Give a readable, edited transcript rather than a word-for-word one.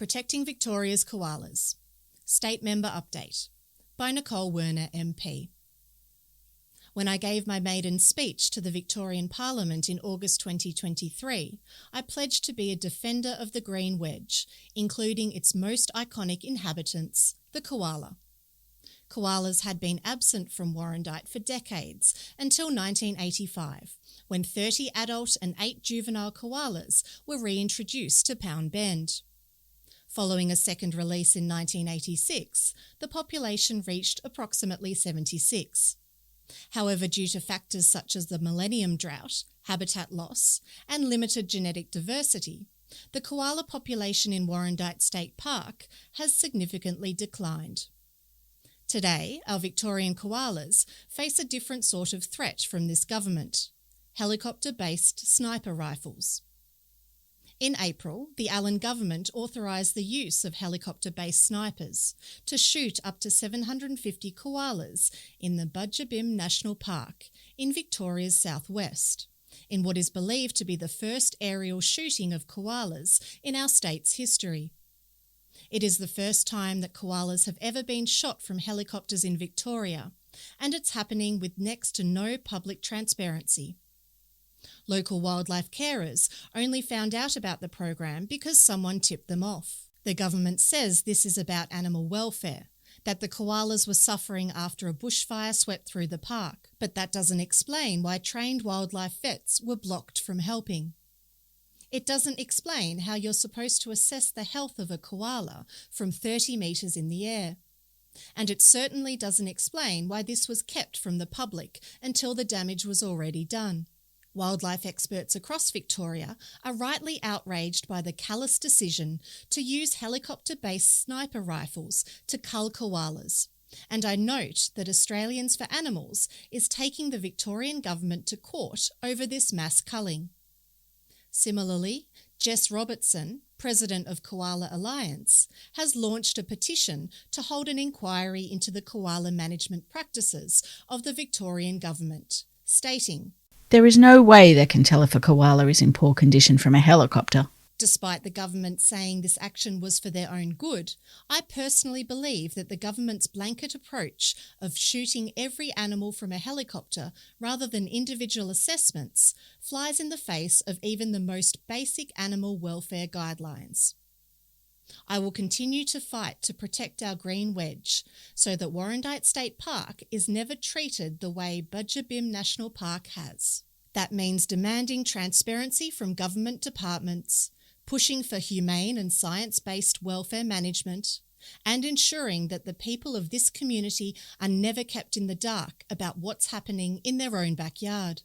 Protecting Victoria's Koalas. State Member Update by Nicole Werner MP. When I gave my maiden speech to the Victorian Parliament in August 2023, I pledged to be a defender of the green wedge, including its most iconic inhabitants, the koala. Koalas had been absent from Warrandyte for decades, until 1985, when 30 adult and 8 juvenile koalas were reintroduced to Pound Bend. Following a second release in 1986, the population reached approximately 76. However, due to factors such as the millennium drought, habitat loss, and limited genetic diversity, the koala population in Warrandyte State Park has significantly declined. Today, our Victorian koalas face a different sort of threat from this government: helicopter-based sniper rifles. In April, the Allen government authorised the use of helicopter-based snipers to shoot up to 750 koalas in the Budgebim National Park in Victoria's southwest, in what is believed to be the first aerial shooting of koalas in our state's history. It is the first time that koalas have ever been shot from helicopters in Victoria, and it's happening with next to no public transparency. Local wildlife carers only found out about the program because someone tipped them off. The government says this is about animal welfare, that the koalas were suffering after a bushfire swept through the park, but that doesn't explain why trained wildlife vets were blocked from helping. It doesn't explain how you're supposed to assess the health of a koala from 30 metres in the air. And it certainly doesn't explain why this was kept from the public until the damage was already done. Wildlife experts across Victoria are rightly outraged by the callous decision to use helicopter-based sniper rifles to cull koalas, and I note that Australians for Animals is taking the Victorian government to court over this mass culling. Similarly, Jess Robertson, President of Koala Alliance, has launched a petition to hold an inquiry into the koala management practices of the Victorian government, stating, "There is no way they can tell if a koala is in poor condition from a helicopter." Despite the government saying this action was for their own good, I personally believe that the government's blanket approach of shooting every animal from a helicopter rather than individual assessments flies in the face of even the most basic animal welfare guidelines. I will continue to fight to protect our green wedge so that Warrandyte State Park is never treated the way Budgebim National Park has. That means demanding transparency from government departments, pushing for humane and science-based welfare management, and ensuring that the people of this community are never kept in the dark about what's happening in their own backyard.